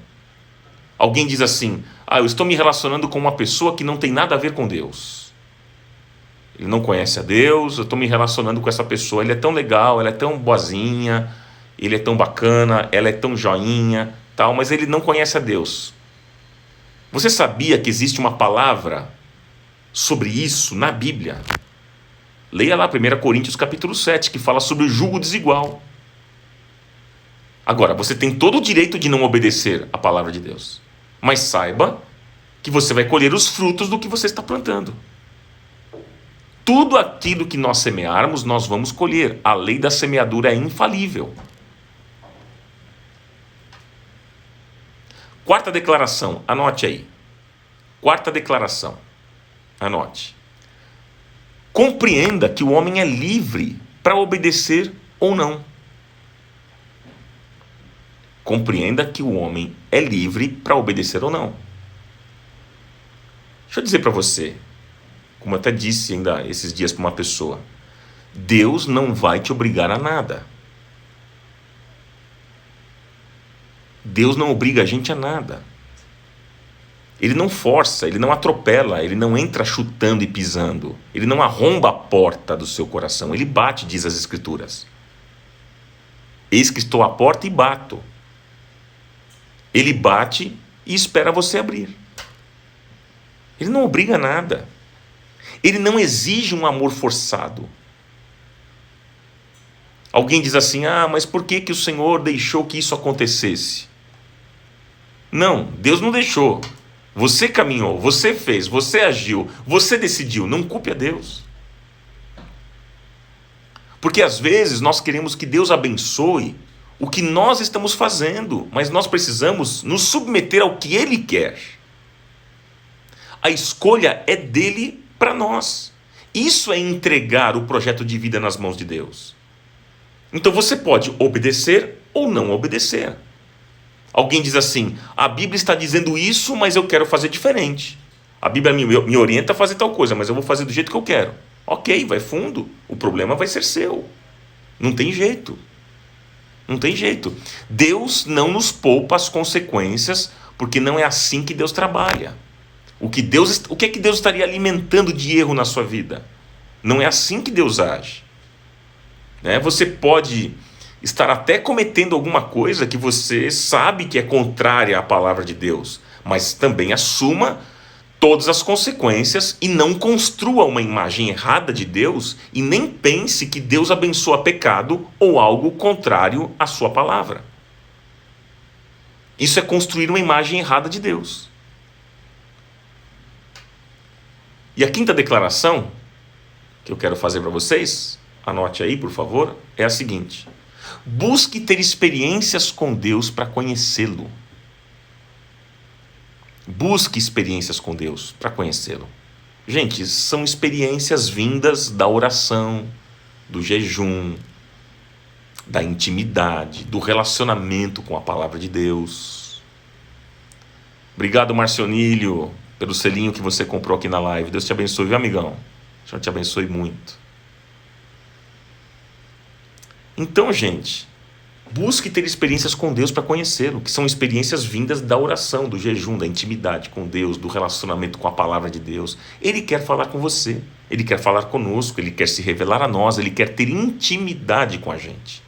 Alguém diz assim, eu estou me relacionando com uma pessoa que não tem nada a ver com Deus. Ele não conhece a Deus, eu estou me relacionando com essa pessoa, ele é tão legal, ela é tão boazinha, ele é tão bacana, ela é tão joinha, tal, mas ele não conhece a Deus. Você sabia que existe uma palavra sobre isso na Bíblia? Leia lá 1 Coríntios capítulo 7, que fala sobre o jugo desigual. Agora, você tem todo o direito de não obedecer à palavra de Deus, mas saiba que você vai colher os frutos do que você está plantando. Tudo aquilo que nós semearmos, nós vamos colher. A lei da semeadura é infalível. Quarta declaração, anote aí. Quarta declaração, anote. Compreenda que o homem é livre para obedecer ou não. Compreenda que o homem é livre para obedecer ou não. Deixa eu dizer para você, como eu até disse ainda esses dias para uma pessoa, Deus não vai te obrigar a nada. Deus não obriga a gente a nada. Ele não força, ele não atropela, ele não entra chutando e pisando. Ele não arromba a porta do seu coração, ele bate, diz as Escrituras. Eis que estou à porta e bato. Ele bate e espera você abrir. Ele não obriga nada. Ele não exige um amor forçado. Alguém diz assim, mas por que o Senhor deixou que isso acontecesse? Não, Deus não deixou. Você caminhou, você fez, você agiu, você decidiu, não culpe a Deus. Porque às vezes nós queremos que Deus abençoe o que nós estamos fazendo, mas nós precisamos nos submeter ao que Ele quer. A escolha é dele para nós. Isso é entregar o projeto de vida nas mãos de Deus. Então você pode obedecer ou não obedecer. Alguém diz assim, a Bíblia está dizendo isso, mas eu quero fazer diferente. A Bíblia me orienta a fazer tal coisa, mas eu vou fazer do jeito que eu quero. Ok, vai fundo, o problema vai ser seu. Não tem jeito. Não tem jeito. Deus não nos poupa as consequências, porque não é assim que Deus trabalha. O que é que Deus estaria alimentando de erro na sua vida? Não é assim que Deus age. Você pode estar até cometendo alguma coisa que você sabe que é contrária à palavra de Deus, mas também assuma todas as consequências e não construa uma imagem errada de Deus e nem pense que Deus abençoa pecado ou algo contrário à sua palavra. Isso é construir uma imagem errada de Deus. E a quinta declaração que eu quero fazer para vocês, anote aí por favor, é a seguinte: busque ter experiências com Deus para conhecê-lo. Busque experiências com Deus para conhecê-lo. Gente, são experiências vindas da oração, do jejum, da intimidade, do relacionamento com a palavra de Deus. Obrigado, Marcionílio, pelo selinho que você comprou aqui na live. Deus te abençoe, viu, amigão? O Senhor te abençoe muito. Então, gente, busque ter experiências com Deus para conhecê-lo, que são experiências vindas da oração, do jejum, da intimidade com Deus, do relacionamento com a palavra de Deus. Ele quer falar com você, Ele quer falar conosco, Ele quer se revelar a nós, Ele quer ter intimidade com a gente.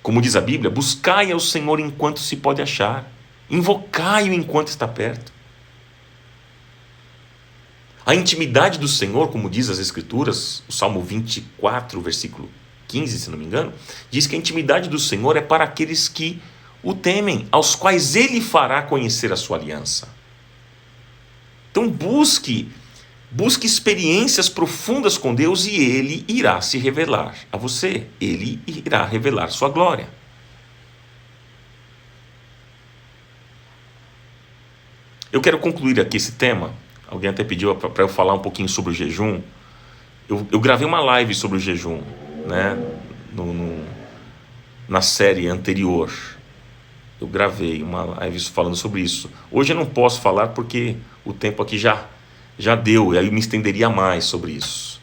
Como diz a Bíblia, buscai ao Senhor enquanto se pode achar, invocai-o enquanto está perto. A intimidade do Senhor, como diz as Escrituras, o Salmo 24, versículo 15, se não me engano, diz que a intimidade do Senhor é para aqueles que o temem, aos quais Ele fará conhecer a sua aliança. Então busque experiências profundas com Deus e Ele irá se revelar a você. Ele irá revelar sua glória. Eu quero concluir aqui esse tema. Alguém até pediu para eu falar um pouquinho sobre o jejum. Eu gravei uma live sobre o jejum, né? Na série anterior. Eu gravei uma live falando sobre isso. Hoje eu não posso falar porque o tempo aqui já deu, e aí eu me estenderia mais sobre isso,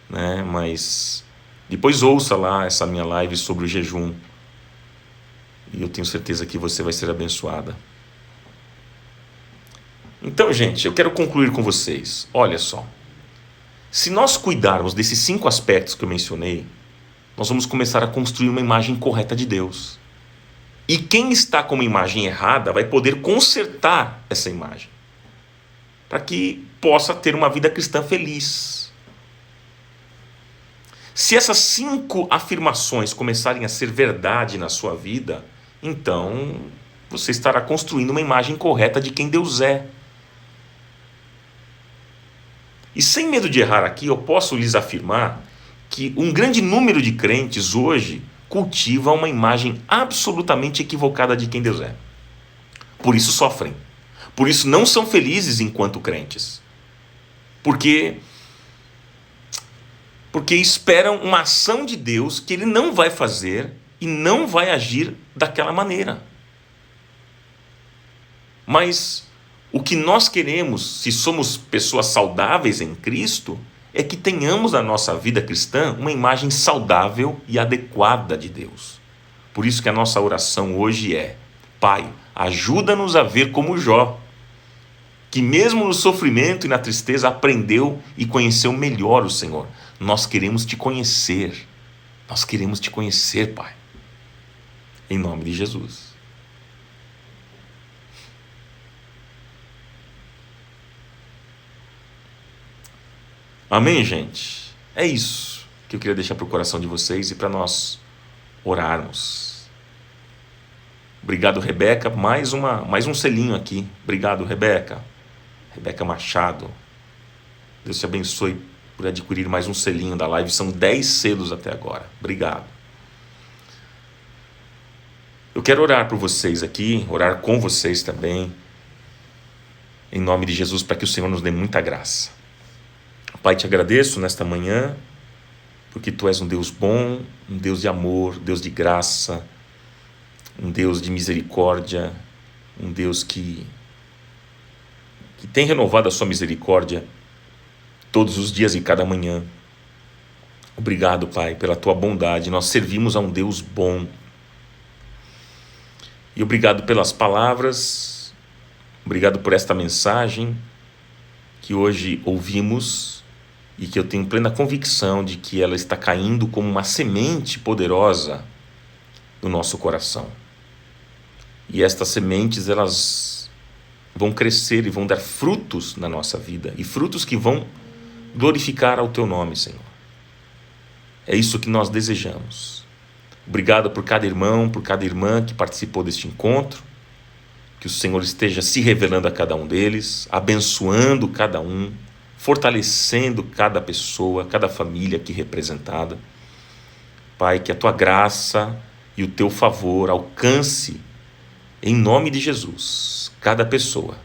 né? Mas depois ouça lá essa minha live sobre o jejum, e eu tenho certeza que você vai ser abençoada. Então, gente, eu quero concluir com vocês. Olha só, se nós cuidarmos desses 5 aspectos que eu mencionei, nós vamos começar a construir uma imagem correta de Deus. E quem está com uma imagem errada vai poder consertar essa imagem, para que possa ter uma vida cristã feliz. Se essas 5 afirmações começarem a ser verdade na sua vida, então você estará construindo uma imagem correta de quem Deus é. E sem medo de errar aqui, eu posso lhes afirmar que um grande número de crentes hoje cultiva uma imagem absolutamente equivocada de quem Deus é. Por isso sofrem. Por isso não são felizes enquanto crentes. Porque esperam uma ação de Deus que Ele não vai fazer e não vai agir daquela maneira. Mas o que nós queremos, se somos pessoas saudáveis em Cristo, é que tenhamos na nossa vida cristã uma imagem saudável e adequada de Deus. Por isso que a nossa oração hoje é: Pai, ajuda-nos a ver como Jó, que mesmo no sofrimento e na tristeza aprendeu e conheceu melhor o Senhor. Nós queremos te conhecer. Nós queremos te conhecer, Pai. Em nome de Jesus. Amém, gente? É isso que eu queria deixar para o coração de vocês e para nós orarmos. Obrigado, Rebeca. Mais um selinho aqui. Obrigado, Rebeca. Rebeca Machado. Deus te abençoe por adquirir mais um selinho da live. São 10 selos até agora. Obrigado. Eu quero orar por vocês aqui, orar com vocês também, em nome de Jesus, para que o Senhor nos dê muita graça. Pai, te agradeço nesta manhã, porque Tu és um Deus bom, um Deus de amor, Deus de graça, um Deus de misericórdia, um Deus que tem renovado a Sua misericórdia todos os dias e cada manhã. Obrigado, Pai, pela Tua bondade. Nós servimos a um Deus bom. E obrigado pelas palavras, obrigado por esta mensagem que hoje ouvimos e que eu tenho plena convicção de que ela está caindo como uma semente poderosa no nosso coração. E estas sementes, elas vão crescer e vão dar frutos na nossa vida, e frutos que vão glorificar ao Teu nome, Senhor. É isso que nós desejamos. Obrigado por cada irmão, por cada irmã que participou deste encontro. Que o Senhor esteja se revelando a cada um deles, abençoando cada um, fortalecendo cada pessoa, cada família aqui representada. Pai, que a Tua graça e o Teu favor alcance, em nome de Jesus, cada pessoa.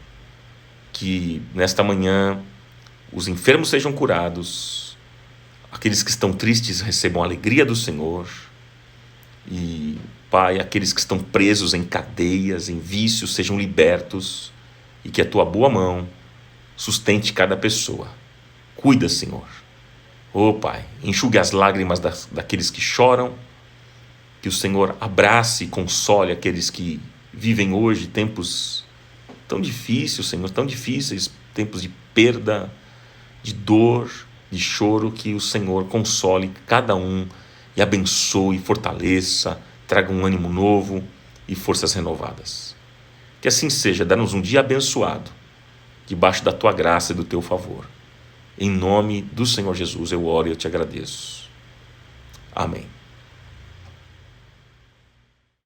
Que nesta manhã os enfermos sejam curados, aqueles que estão tristes recebam a alegria do Senhor. E, Pai, aqueles que estão presos em cadeias, em vícios, sejam libertos, e que a Tua boa mão sustente cada pessoa. Cuida, Senhor. Oh, Pai, enxugue as lágrimas daqueles que choram, que o Senhor abrace e console aqueles que vivem hoje tempos tão difíceis, Senhor, tão difíceis, tempos de perda, de dor, de choro, que o Senhor console cada um e abençoe, fortaleça, traga um ânimo novo e forças renovadas. Que assim seja, dá-nos um dia abençoado, debaixo da Tua graça e do Teu favor. Em nome do Senhor Jesus eu oro e eu te agradeço. Amém.